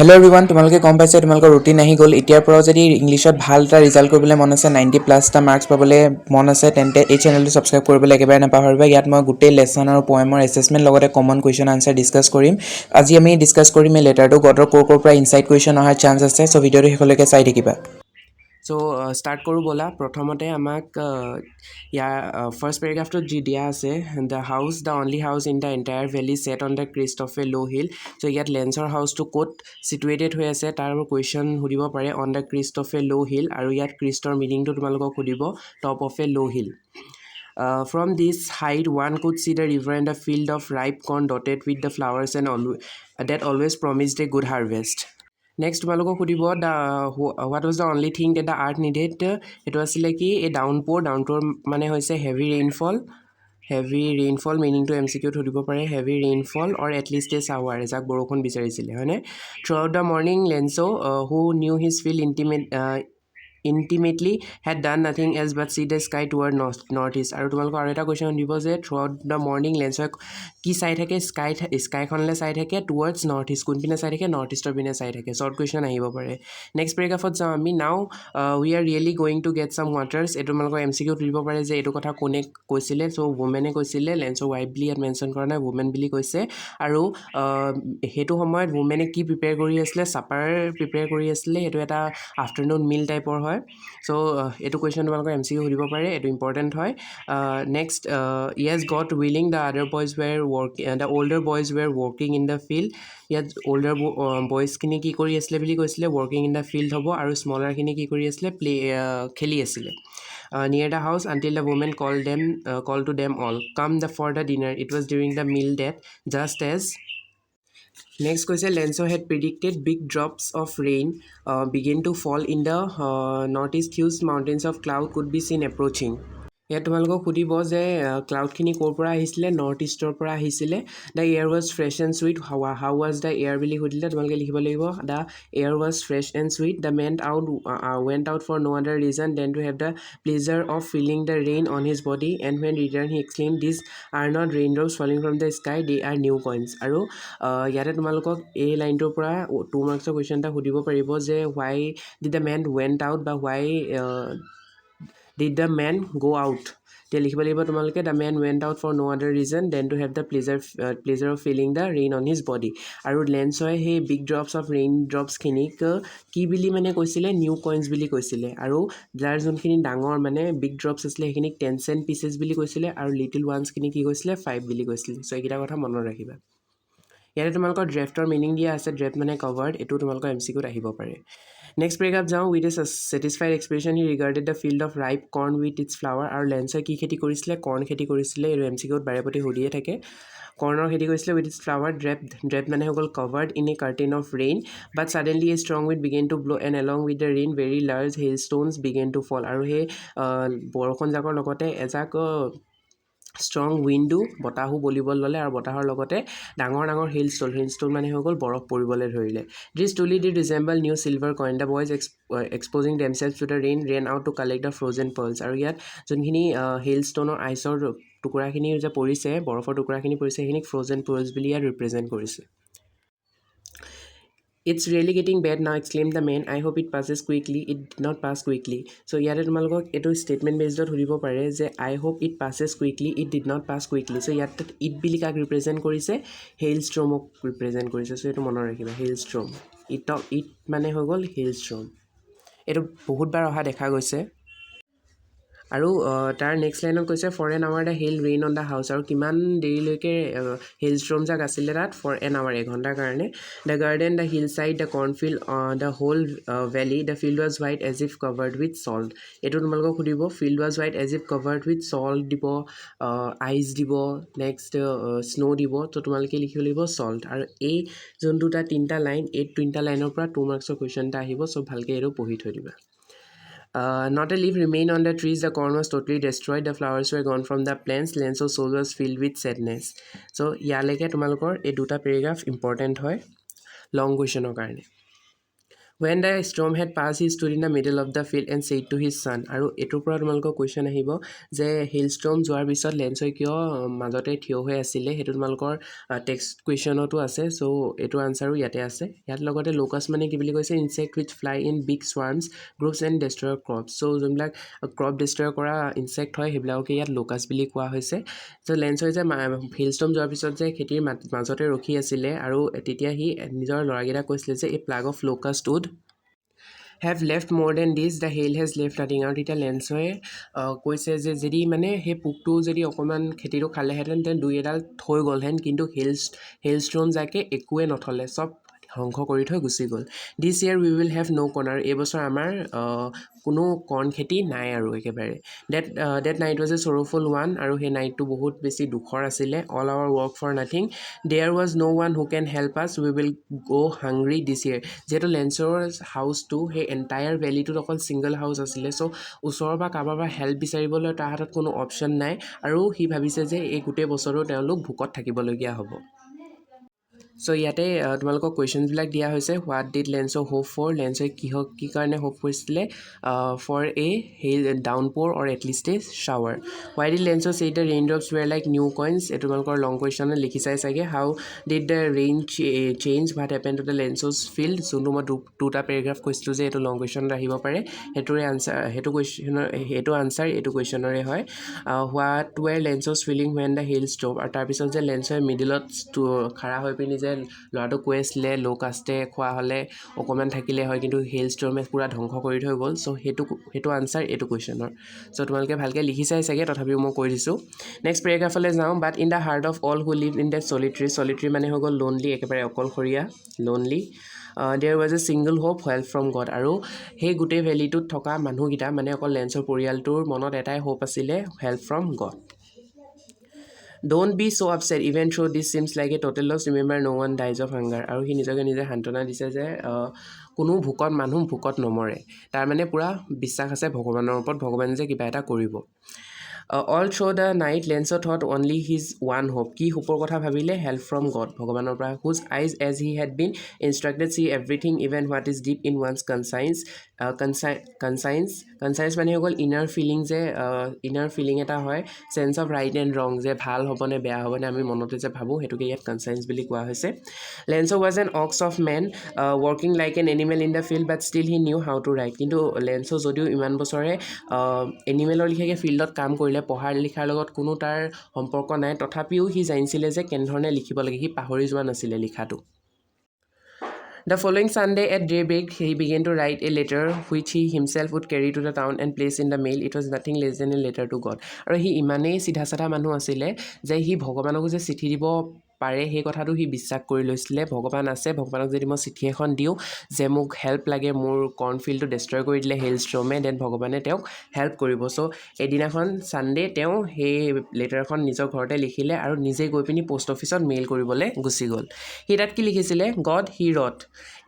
Hello everyone, তোমালোকে গম পাইছে তোমালোকৰ ৰুটিন আহি গ'ল এতিয়াৰ পৰা যদি ইংলিশত ভাল এটা ৰিজাল্ট কৰিবলৈ মন আছে 90+ টা মাৰ্কছ পাবলৈ মন আছে তেন্তে এই চেনেলটো সাবস্ক্ৰাইব কৰিবলৈ একেবাৰে নাপাহৰিবা ইয়াত মই গোটেই লেসন আৰু পয়েমৰ এছেছমেন্ট লগতে কমন কোৱেশ্চন আনসাৰ ডিসকাস কৰিম আজি আমি ডিসকাস কৰিম এই লেটাৰটো গডৰ কোৰ পৰা ইনসাইড কোৱেশ্চন অহাৰ চান্স আছে সো ভিডিঅটো শেষলৈকে চাই থাকিবা So start কৰো বলা প্ৰথমতে আমাক first paragraph to ji dia ase the only house in the entire valley set on the crest of a low hill so yet Lancer house to quote situated হৈ আছে তাৰ question hudibo pare on the crest of a low hill aru yat crest or meaning to tumalok hudibo top of a low hill from this height one could see the river and the field of ripe corn dotted with the flowers and that always promised a good harvest Next, tumaloko kudibo what was the only thing that the art needed? It was like a downpour. Downpour mane hoise heavy rainfall. Heavy rainfall meaning to MCQ thudibo pare heavy rainfall or at least a shower. Ezak borokhon bicharisile hone. Throughout the morning, Lenzo, who knew his feel intimately had done nothing else but see the sky toward northeast aru tumalko aru eta question dibo je throughout the morning Lenzo ki sai thake sky khonle sai thake towards northeast kun pine sai thake northeast or pine sai thake short question ahibo pare next paragraph ot jam ami now we are really going to get some waters etu tumalko MCQ dibo pare je etu kotha kone koisile so woman e koisile Lenzo wife bili at mention kora na woman bili koise aru hetu samoyat woman e ki prepare kori asle supper prepare kori asle etu eta afternoon meal type or so etu question tumalko MCQ hudibo pare etu important hoy next yes God willing the other boys were working the older boys were working in the field yet older boys kini ki kori asle bili koisile working in the field hobo aru smaller kini ki kori asle play kheli asile near the house until the woman called to them all come for the dinner it was during the meal that just as Next question, Lenzo had predicted big drops of rain begin to fall in the northeast. Huge mountains of cloud could be seen approaching. ইয়াত তোমালোকক সুধিব যে ক্লাউডখিনি ক'ৰ পৰা আহিছিলে north ইষ্টৰ পৰা আহিছিলে the air was fresh and sweet how was the air বুলি সুধিলে তোমালোকে লিখিব লাগিব the air was fresh and sweet the went out for no' other reason than to have the pleasure of feeling the rain on his body and when return he explain this are not rain drops falling from the sky they are new coins আৰু ইয়াতে তোমালোকক এই লাইনটোৰ পৰা 2 মাৰ্কছৰ question এটা সুধিব পাৰিব যে why did the men went out বা why Did the man go out? They লিখিব লাগিব তোমালোকে the man went out for no other reason than to have the pleasure of feeling the rain on his body আৰু লেন্সই সেই big drops of rain drops খিনিক কি বুলি মানে কৈছিলে নিউ কইনছ বুলি কৈছিলে আৰু যাৰ যোনখিনি ডাঙৰ মানে big drops আছিলে সেইখিনিক 10 cent pieces বুলি কৈছিলে আৰু little ones খিনি কি কৈছিলে 5 বুলি কৈছিলে সো এইকেইটা কথা মনত ৰাখিবা ইয়াতে তোমালোকৰ ড্ৰাফটৰ মিনিং দিয়া আছে ড্ৰাফট মানে কভাৰ্ড এটো তোমালোকৰ MCQত আহিব পাৰে Next paragraph যাও with a satisfied expression he regarded the field of ripe corn with its flower আৰু লেন্সে কি খেতি কৰিছিলে কৰ্ন খেতি কৰিছিলে আৰু MCQত বাৰেপতি হদিয়ে থাকে কৰ্নৰ খেতি কৰিছিলে with its flower draped মানে হৈ গল covered in a curtain of rain but suddenly a strong wind began to blow and along with the rain very large hailstones began to fall আৰু হে বৰষুণ জাকৰ লগতে এজাক strong windu বতাহু বলিবল ললে আৰু বতাহৰ লগতে ডাঙৰ ডাঙৰ হিলষ্টন মানে হৈ গল বৰফ পৰিবলৈ ধৰিলে this truly did resemble new silver coin the boys exposing themselves to the rain ran out to collect the frozen pearls আৰু ইয়াত যোনখিনি হিলষ্টনৰ আইছৰ টুকুৰাখিনি যে পৰিছে বৰফৰ টুকুৰাখিনি পৰিছে সেইখিনিক frozen pearls বুলি ইয়াত ৰিপ্ৰেজেন্ট কৰিছে It's really getting bad now, exclaimed the man. I hope it passes quickly. It did not pass quickly. So, ইয়াতে তোমালোকক এটো statement based ধৰিব পাৰে যে I hope it passes quickly. It did not pass quickly. So, ইয়াতে it বুলি কাক represent কৰিছে hailstormক represent কৰিছে. So, এটো মনত ৰাখিবা hailstorm. It মানে হৈ গল hailstorm. এটো বহুত বাৰ অহা দেখা গৈছে আৰু তাৰ নেক্সট লাইনত কৈছে for an hour the hail rain on the house আৰু কিমান দেৰিলৈকে hailstorm জাক আছিল তাত for an hour এঘণ্টাৰ কাৰণে the garden the hillside the cornfield the whole valley the field was white as if covered with salt এটো তোমালোকক সুধিব field was white as if covered with salt দিব ice দিব next snow দিব তো তোমালোকে লিখিব লাগিব salt আৰু এই যোন দুটা তিনটা লাইন এই তিনটা লাইনৰ পৰা 2 মাৰ্কছৰ কুৱেশ্যন এটা আহিব সো ভালকে এটো পঢ়ি থৈ দিবা Not a leaf remained on the trees. The corn was totally destroyed. The flowers were gone from the plants. Lenso's soul was filled with sadness. So, ইয়ালৈকে তোমালোকৰ এই দুটা paragraph important হয় long questionৰ কাৰণে When the storm had passed, he stood in the middle of the field and said to his son. আৰু এটোৰ পৰা তোমালোকৰ question আহিব যে হিল ষ্টৰ্ম যোৱাৰ পিছত লেন্সই কিয় মাজতে থিয় হৈ আছিলে সেইটো তোমালোকৰ টেক্সট কুৱেশ্যনতো আছে চ' এইটো আনচাৰো ইয়াতে আছে ইয়াত লগতে লোকাছ মানে কি বুলি কৈছে insect which fly in big swarms groups and destroy crops so' যোনবিলাক ক্ৰপ ডেষ্ট্ৰয় কৰা ইনচেক্ট হয় সেইবিলাককে ইয়াত লোকাছ বুলি কোৱা হৈছে চ' লেন্সই যে হিল ষ্টৰ্ম যোৱাৰ পিছত যে খেতিৰ মাজতে ৰখি আছিলে আৰু তেতিয়া সি নিজৰ ল'ৰাকেইটাক কৈছিলে যে এই plague of locust would have left more than this the hail has left nothing আৰু তেতিয়া লেন্সয়ে কৈছে যে যদি মানে সেই পোকটো যদি অকণমান খেতিটো খালেহেঁতেন তেন দুই এডাল থৈ গ'লহেঁতেন কিন্তু হেল ষ্টৰ্ম যাকে একোৱে নথলে চব ধ্বংস কৰি থৈ গুচি গ'ল this year we will have no' corn আৰু এইবছৰ আমাৰ কোনো কৰ্ণ খেতি নাই আৰু একেবাৰে that night was a sorrowful one আৰু সেই নাইটটো বহুত বেছি দুখৰ আছিলে all our work for nothing there was no' one who can help us we will go' hungry this year যিহেতু লেন্সৰ হাউচটো সেই এণ্টায়াৰ ভেলীটোত অকল ছিংগল হাউচ আছিলে চ' ওচৰৰ পৰা কাৰোবাৰ পৰা হেল্প বিচাৰিবলৈ তাৰ হাতত কোনো অপশ্যন নাই আৰু সি ভাবিছে যে এই গোটেই বছৰটো তেওঁলোক ভোকত থাকিবলগীয়া হ'ব চ' ইয়াতে তোমালোকক কুৱেশ্যনবিলাক দিয়া হৈছে হোৱাট ডিড লেন্সৰ হোপ ফৰ লেন্সই কি কাৰণে হোপ কৰিছিলে for a hail downpour or at least a shower why did লেন্সৰ say the rain drops were like new coins এই তোমালোকৰ লং কুৱেশ্যনত লিখি চাই চাগে how did the rain change what happen to the Lencho's field যোনটো মই দুটা পেৰেগ্ৰাফ কৈছিলোঁ যে এইটো লং কুৱেশ্যনত আহিব পাৰে সেইটোৰে আনচাৰ সেইটো আনচাৰ এইটো কুৱেশ্যনৰে হয় what were Lencho's feeling when the hail stop আৰু তাৰপিছত যে লেন্সৰ মিডিলত খাৰা হৈ পিনি যে ল'ৰাটো কৈ আছিলে ল' কাষ্টে খোৱা হ'লে অকণমান থাকিলে হয় কিন্তু হেল ষ্টৰ্মে পূৰা ধ্বংস কৰি থৈ গ'ল চ' সেইটো আনচাৰ এইটো কুৱেশ্যনৰ চ' তোমালোকে ভালকৈ লিখি চাই চাগে তথাপিও মই কৈ দিছোঁ নেক্সট পেৰেগ্ৰাফলৈ যাওঁ but in the heart of all who live in the solitary মানে হৈ গ'ল লোনলি একেবাৰে অকলশৰীয়া lonely there was a single hope help from God আৰু সেই গোটেই ভেলীটোত থকা মানুহকেইটা মানে অকল লেন্সৰ পৰিয়ালটোৰ মনত এটাই হোপ আছিলে help from god Don't be so upset even though this seems like a total loss remember no one dies of hunger আৰু সি নিজকে নিজে সান্তনা দিছে যে কোনো মানুহ ভোকত নমৰে তাৰ মানে পূৰা বিশ্বাস আছে ভগৱানৰ ওপৰত ভগৱানে যে কিবা এটা কৰিব all through the night Lenso thought only his one hope কি হোপৰ কথা ভাবিলে help from God ভগৱানৰ পৰা whose eyes as he had been instructed see everything even what is deep in one's conscience মানে হৈ গ'ল inner feeling যে inner feeling এটা হয় sense of right and wrong যে ভাল হ'বনে বেয়া হ'বনে আমি মনতে যে ভাবোঁ সেইটোকে ইয়াত conscience বুলি কোৱা হৈছে Lenso was an ox of man working like an animal in the field but still he knew how to write কিন্তু Lenso যদিও ইমান বছৰে এনিমেলৰ লিখাকৈ ফিল্ডত কাম কৰিলে পঢ়াৰ লিখাৰ লগত কোনো তাৰ সম্পৰ্ক নাই তথাপিও সি জানিছিলে যে কেনেধৰণে লিখিব লাগে সি পাহৰি যোৱা নাছিলে লিখাটো The following Sunday at daybreak, he began to write a letter which he himself would carry to the town and place in the mail. It was nothing less than a letter to God. আৰু সি ইমানেই চিধা চাধা মানুহ আছিলে যে সি ভগৱানক যে চিঠি দিব পাৰে সেই কথাটো সি বিশ্বাস কৰি লৈছিলে ভগৱান আছে ভগৱানক যদি মই চিঠি এখন দিওঁ যে মোক হেল্প লাগে মোৰ কৰ্ণফিল্ডটো ডেষ্ট্ৰয় কৰি দিলে হেল ষ্টৰ্মে দেন ভগৱানে তেওঁক হেল্প কৰিব চ' এদিনাখন ছানডে তেওঁ সেই লেটাৰখন নিজৰ ঘৰতে লিখিলে আৰু নিজে গৈ পিনি পোষ্ট অফিচত মেইল কৰিবলৈ গুচি গ'ল সি তাত কি লিখিছিলে God he wrote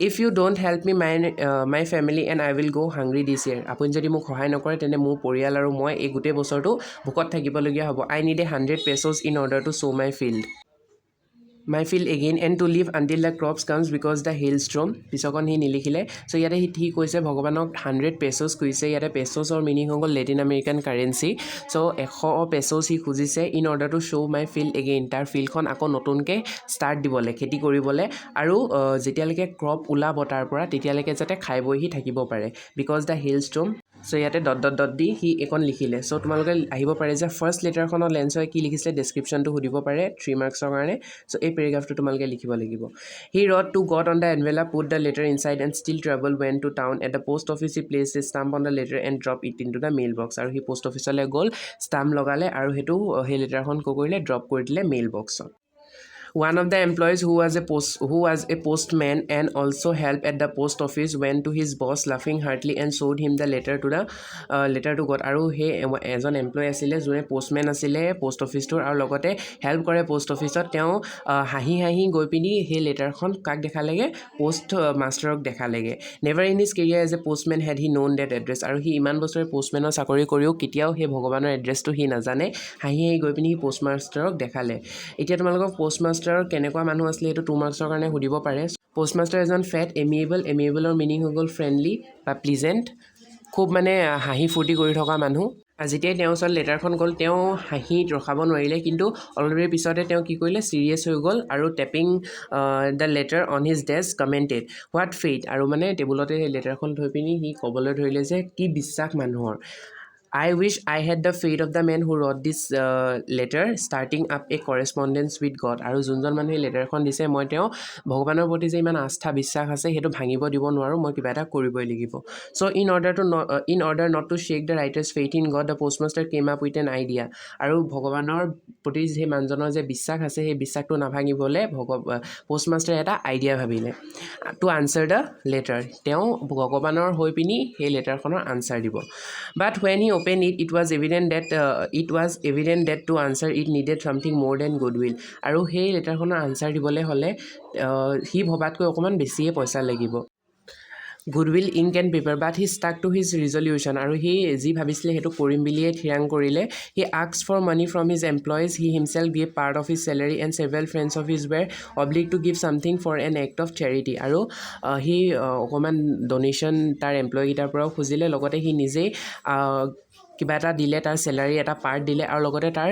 if you don't help me my family and I will go' hungry this year আপুনি যদি মোক সহায় নকৰে তেন্তে মোৰ পৰিয়াল আৰু মই এই গোটেই বছৰটো ভোকত থাকিবলগীয়া হ'ব I need 100 pesos in order to show' my field again and to live until the crops comes because the hailstorm পিছকণ সি নিলিখিলে চ' ইয়াতে সি কৈছে ভগৱানক 100 pesos কৈছে ইয়াতে পেছ'ছৰ মিনিং হৈ গ'ল Latin American currency so' 100 pesos সি খুজিছে in order to show' my field again তাৰ ফিল্ডখন আকৌ নতুনকৈ ষ্টাৰ্ট দিবলৈ খেতি কৰিবলৈ আৰু যেতিয়ালৈকে ক্ৰপ ওলাব তাৰ পৰা তেতিয়ালৈকে যাতে খাই বৈ সি থাকিব পাৰে বিকজ দ্য হেইলষ্টৰ্ম চ' ইয়াতে ডট দি সি এইখন লিখিলে চ' তোমালোকে আহিব পাৰে যে ফাৰ্ষ্ট লেটাৰখনত লেন্সই কি লিখিছিলে ডেছক্ৰিপশ্যনটো সুধিব পাৰে 3 marksৰ কাৰণে চ' এই পেৰেগ্ৰাফটো তোমালোকে লিখিব লাগিব he wrote to God on the envelope put the letter inside and still travel ৱেন to town at the post office he place a stamp on the letter and drop it into the mail box আৰু সি post অফিচলৈ গ'ল stamp লগালে আৰু সেইটো সেই লেটাৰখন কৰিলে ড্ৰপ কৰি দিলে মেইল বক্সত One of the employees who was a postman and also helped at the post office went to his boss laughing heartily and showed him the letter to God আৰু সেই এজন এমপ্লয় আছিলে যোনে postmen আছিলে post অফিচটোৰ আৰু লগতে help কৰে post অফিচত তেওঁ হাঁহি গৈ পিনি সেই লেটাৰখন কাক দেখালেগে পোষ্ট মাষ্টাৰক দেখালেগে never in his career as a postman had he known that address আৰু সি ইমান বছৰে পোষ্টমেনৰ চাকৰি কৰিও কেতিয়াও সেই ভগৱানৰ এড্ৰেছটো সি নাজানে হাঁহি গৈ পিনি সি পোষ্ট মাষ্টাৰক দেখালে এতিয়া তোমালোকক পোষ্ট মাষ্টাৰৰ কেনেকুৱা মানুহ আছিলে এইটো 2 marksৰ কাৰণে সুধিব পাৰে পোষ্টমাষ্টাৰ এজন ফেট, এমিয়েবলৰ মিনিং হৈ গ'ল ফ্ৰেণ্ডলি বা প্লিজেণ্ট, খুব মানে হাঁহি ফূৰ্তি কৰি থকা মানুহ। যেতিয়াই তেওঁৰ ওচৰত লেটাৰখন গ'ল তেওঁ হাঁহিত ৰখাব নোৱাৰিলে, কিন্তু অলপ দেৰি পিছতে তেওঁ কি কৰিলে চিৰিয়াছ হৈ গ'ল আৰু tapping the letter on his desk commented what fate, আৰু মানে টেবুলতে সেই লেটাৰখন থৈ পিনি সি ক'বলৈ ধৰিলে যে কি বিশ্বাস মানুহৰ। I wish I had the fate of the man who wrote this letter, starting up a correspondence with God. আৰু যোনজন মানুহে লেটাৰখন দিছে মই তেওঁ ভগৱানৰ প্ৰতি যে ইমান আস্থা বিশ্বাস আছে সেইটো ভাঙিব দিব নোৱাৰোঁ, মই কিবা এটা কৰিবই লাগিব। চ' in order not to shake the writer's faith in God, the postmaster came up with an idea. আৰু ভগৱানৰ প্ৰতি সেই মানুহজনৰ যে বিশ্বাস আছে সেই বিশ্বাসটো নাভাঙিবলৈ পোষ্টমাষ্টাৰে এটা আইডিয়া ভাবিলে টু আনচাৰ দ্য লেটাৰ। তেওঁ ভগৱানৰ হৈ পিনি সেই লেটাৰখনৰ আনচাৰ দিব। But when he opened it, it was evident that to answer it needed something more than goodwill. আৰু সেই লেটাৰখনৰ আনচাৰ দিবলৈ হ'লে সি ভবাতকৈ অকণমান বেছিয়ে পইচা লাগিব, goodwill ink and paper. But he stuck to his resolution, আৰু সি যি ভাবিছিলে সেইটো কৰিম বুলিয়ে থিৰাং কৰিলে। He asked for money from his employees, he himself give part of his salary and several friends of his were obliged to give something for an act of charity. আৰু সি অকণমান ডনেশ্যন তাৰ এমপ্লয়ীকেইটাৰ পৰাও খুজিলে, লগতে সি নিজেই কিবা এটা দিলে, তাৰ চেলাৰী এটা পাৰ্ট দিলে, আৰু লগতে তাৰ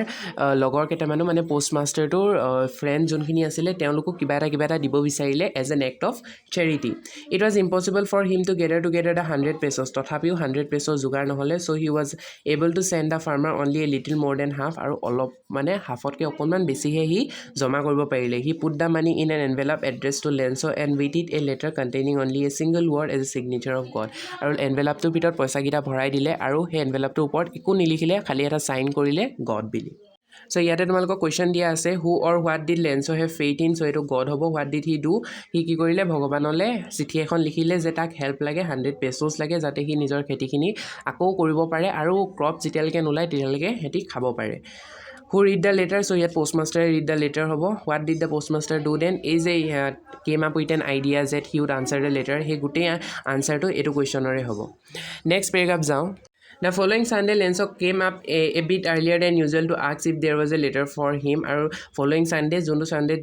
লগৰ কেইটামানো মানে পোষ্টমাষ্টাৰটোৰ ফ্ৰেণ্ড যোনখিনি আছিলে তেওঁলোকো কিবা এটা দিব বিচাৰিলে as an act of charity. It was impossible for him to gather the 100 pesos, তথাপিও 100 pesos যোগাৰ নহ'লে। So' he was able to send the farmer only a little more than half, আৰু অলপ মানে হাফতকৈ অকণমান বেছিহে সি জমা কৰিব পাৰিলে। He put the money in an envelope address to Lencho' and with it a letter containing only a single word as a signature of God. আৰু এনভেলপটোৰ ভিতৰত পইচাকেইটা ভৰাই দিলে আৰু সেই এনভেলপটোৰ ওপৰত একো নিলিখিলে, খালি এটা চাইন কৰিলে গড বুলি। চ' ইয়াতে তোমালোকক কুৱেশ্যন দিয়া আছে who or what did Lencho' have faith in, so' এইটো গড হ'ব। হোৱাট ডিড হি ডু, সি কি কৰিলে ভগৱানলৈ চিঠি এখন লিখিলে যে তাক হেল্প লাগে, 100 pesos লাগে যাতে সি নিজৰ খেতিখিনি আকৌ কৰিব পাৰে আৰু ক্ৰপ যেতিয়ালৈকে নোলায় তেতিয়ালৈকে সিহঁতি খাব পাৰে। Who read the letter, so' ইয়াত পোষ্টমাষ্টাৰে ৰিড দ্য লেটাৰ হ'ব। What did the postmaster do then, এই যে came up with an idea that he would answer the letter, সেই গোটেই আনচাৰটো এইটো কুৱেশ্যনৰে হ'ব। নেক্সট পেৰেগ্ৰাফ যাওঁ। The following Sunday, Lenso came up a bit earlier than usual to ask if there was a letter for him. আৰু following Sunday, যোনটো Sunday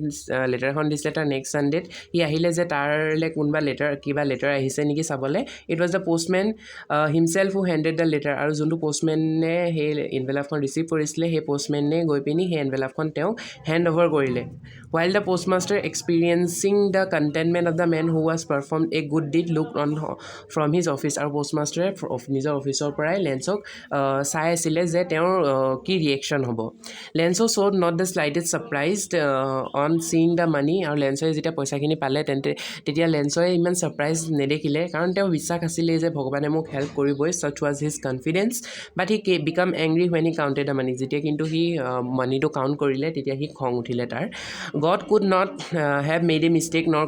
লেটাৰখন দিছিলে তাৰ নেক্সট ছানডেত সি আহিলে যে তাৰলৈ কোনোবা কিবা লেটাৰ আহিছে নেকি চাবলৈ। It was the postmen himself who handed the letter, আৰু যোনটো পোষ্টমেনে সেই এনভেলপখন ৰিচিভ কৰিছিলে সেই পোষ্টমেনে গৈ পিনি সেই এনভেলপখন তেওঁক হেণ্ড অভাৰ কৰিলে। While the postmaster, experiencing the contentment of the man who was performed a good deed, looked on from his office, আৰু পোষ্টমাষ্টাৰে নিজৰ অফিচৰ পৰাই লেঞ্চক চাই আছিলে যে তেওঁৰ কি ৰিয়েকশ্যন হ'ব। Lencho showed not the slightest surprised on seeing the money, আৰু লেঞ্চই যেতিয়া পইচাখিনি পালে তেতিয়া লেঞ্চই ইমান ছাৰপ্ৰাইজ নেদেখিলে, কাৰণ তেওঁ বিশ্বাস আছিলে যে ভগৱানে মোক হেল্প কৰিবই, ছাচ was his confidence. But he became angry when he counted the money, যেতিয়া কিন্তু সি মানিটো কাউণ্ট কৰিলে তেতিয়া সি খং উঠিলে তাৰ। God could not have made a mistake, nor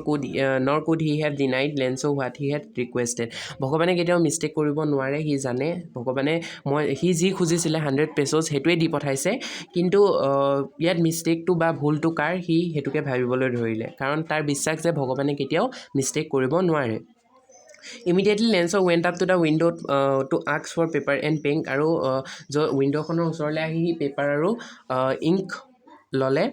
could he have denied Lenso what he had requested. ভগৱানে কেতিয়াও মিষ্টেক কৰিব নোৱাৰে, সি জানে ভগৱানে সি যি খুজিছিলে 100 pesos সেইটোৱে দি পঠাইছে, কিন্তু ইয়াত মিষ্টেকটো বা ভুলটো কাৰ সি সেইটোকে ভাবিবলৈ ধৰিলে, কাৰণ তাৰ বিশ্বাস যে ভগৱানে কেতিয়াও মিষ্টেক কৰিব নোৱাৰে। Immediately Lenso went up to the window to ask for paper and pen, আৰু উইণ্ড'খনৰ ওচৰলৈ আহি সি পেপাৰ আৰু ইংক ল'লে,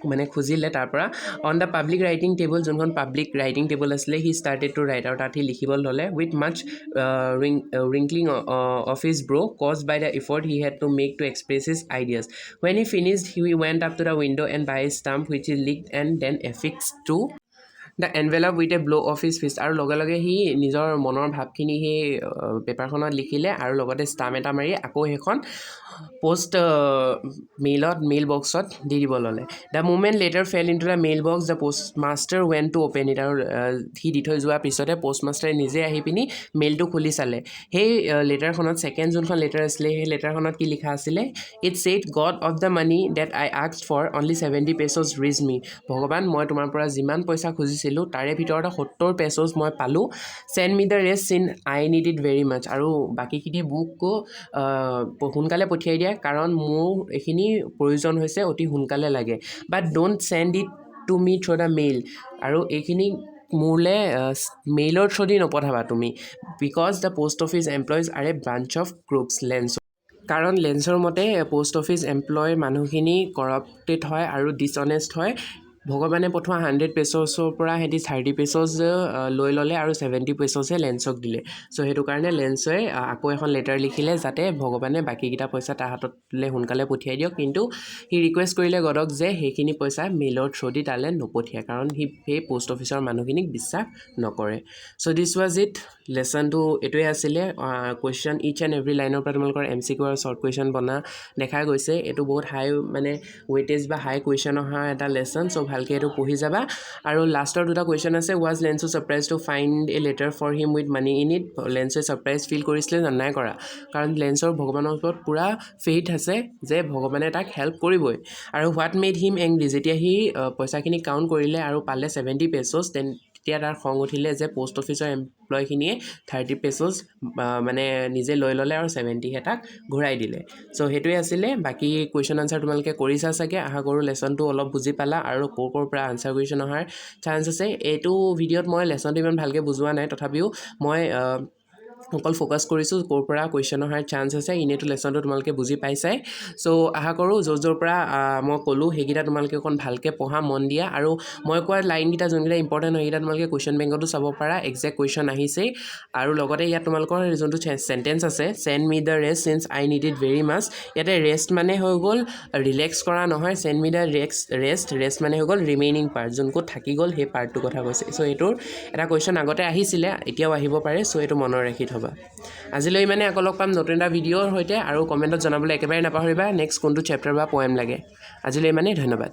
মানে খুজিলে তাৰ পৰা। On the public writing table, যোনখন পাব্লিক ৰাইটিং টেবুল আছিলে সি ষ্টাৰ্টেড টু ৰাইট, আৰু তাত সি লিখিবলৈ ল'লে। With much wrinkling of his brow caused by the effort he had to make to express his ideas. When he finished, he went up to the window and by a stamp which he licked and then affixed to the envelope with a blow' of his fist, আৰু লগে লগে সি নিজৰ মনৰ ভাৱখিনি সেই পেপাৰখনত লিখিলে আৰু লগতে stamp এটা মাৰি আকৌ সেইখন পোষ্ট মেইল বক্সত দি দিব ল'লে। The moment letter fell into the mail box, the postmaster ৱেন টু অ'পেন ইট, আৰু সি দি থৈ যোৱাৰ পিছতে পোষ্ট মাষ্টাৰে নিজে আহি পিনি মেইলটো খুলি চালে। সেই লেটাৰখনত ছেকেণ্ড যোনখন লেটাৰ আছিলে সেই লেটাৰখনত কি লিখা আছিলে, it said God of the money that I asked for only 70 pesos reach me, ভগৱান মই তোমাৰ পৰা যিমান পইচা খুজিছিলোঁ তাৰে ভিতৰতে 70 pesos মই পালোঁ। Send me the rest in I need it very much, আৰু বাকীখিনি বুকো সোনকালে পঠিয়াই দিয়া কাৰণ মোৰ এইখিনি প্ৰয়োজন হৈছে অতি সোনকালে লাগে। But don't send it to me through the mail, আৰু এইখিনি মোলৈ মেইলৰ থ্ৰুদি নপঠাবা তুমি, because the post office employees are a bunch of crooks Lencho, কাৰণ লেঞ্চৰ মতে পোষ্ট অফিচ এমপ্লয়ৰ মানুহখিনি কৰাপ্টেড হয় আৰু ডিছঅনেষ্ট হয়, ভগৱানে পঠোৱা 100 পেছৰ পৰা সিহঁতি 30 পেছজ লৈ ল'লে আৰু 70 পেছজহে লেন্সক দিলে চ' সেইটো কাৰণে লেন্সে আকৌ এখন লেটাৰ লিখিলে যাতে ভগৱানে বাকীকেইটা পইচা তাৰ হাতলৈ সোনকালে পঠিয়াই দিয়ক কিন্তু সি ৰিকুৱেষ্ট কৰিলে গডক যে সেইখিনি পইচা মেইলৰ থ্ৰু দি তালৈ নপঠিয়ায় কাৰণ সি সেই পোষ্ট অফিচৰ মানুহখিনিক বিশ্বাস নকৰে চ' দিছ ৱাজ ইট লেচনটো এইটোৱে আছিলে কুৱেশ্যন ইচ এণ্ড এভৰি লাইনৰ পৰা তোমালোকৰ MCQ আৰু শ্বৰ্ট কুৱেশ্যন বনা দেখা গৈছে এইটো বহুত হাই মানে ৱেটেজ বা হাই কুৱেশ্যন অহা এটা লেচন চ' ভালকৈ এইটো পঢ়ি যাবা আৰু লাষ্টৰ দুটা কুৱেশ্যন আছে was Lencho surprised to find a letter for him with money in it লেন্সে ছাৰপ্ৰাইজ ফিল কৰিছিলে নাই কৰা কাৰণ লেন্সৰ ভগৱানৰ ওপৰত পূৰা ফেইথ আছে যে ভগৱানে তাক হেল্প কৰিবই আৰু হোৱাট মেড হিম এংগ্ৰি যেতিয়া সি পইচাখিনি কাউণ্ট কৰিলে আৰু পালে 70 পেছজ তেতিয়া তাৰ খং উঠিলে যে পোষ্ট অফিচৰ এমপ্লয়খিনিয়ে 30 পেছজ মানে নিজে লৈ ল'লে আৰু 70হে তাক ঘূৰাই দিলে চ' সেইটোৱে আছিলে বাকী কুৱেশ্যন আনচাৰ তোমালোকে কৰিছা চাগে আশা কৰোঁ লেচনটো অলপ বুজি পালা আৰু ক'ৰ পৰা আনচাৰ কুৱেশ্যন অহাৰ চান্স আছে এইটো ভিডিঅ'ত মই লেচনটো ইমান ভালকৈ বুজোৱা নাই তথাপিও মই অকল ফ'কাছ কৰিছোঁ ক'ৰ পৰা কুৱেশ্যন অহাৰ চান্স আছে এনেইটো লেচনটো তোমালোকে বুজি পাইছাই চ' আশা কৰোঁ য'ৰ পৰা মই ক'লোঁ সেইকেইটা তোমালোকে অকণ ভালকৈ পঢ়া মন দিয়া আৰু মই কোৱা লাইনকেইটা যোনকেইটা ইম্পৰ্টেণ্ট হয় সেইকেইটা তোমালোকে কুৱেশ্যন বেংকতো চাব পাৰা একজেক্ট কুৱেশ্যন আহিছেই আৰু লগতে ইয়াত তোমালোকৰ যোনটো চেণ্টেঞ্চ আছে send me the rest since I need it very much ইয়াতে ৰেষ্ট মানে হৈ গ'ল ৰিলেক্স কৰা নহয় চেণ্ড মি দ্য ৰেষ্ট মানে হৈ গ'ল ৰিমেইনিং পাৰ্ট যোনটো থাকি গ'ল সেই পাৰ্টটোৰ কথা কৈছে চ' এইটোৰ এটা কুৱেশ্যন আগতে আহিছিলে এতিয়াও আহিব পাৰে চ' এইটো মনত ৰাখি থ'বা আজিলৈ মানে আকৌ লগ পাম নতুন এটা ভিডিঅ'ৰ সৈতে আৰু কমেণ্টত জনাবলৈ একেবাৰে নাপাহৰিবা নেক্সট কোনটো চেপ্টাৰ বা পয়েম লাগে আজিলৈ মানে ধন্যবাদ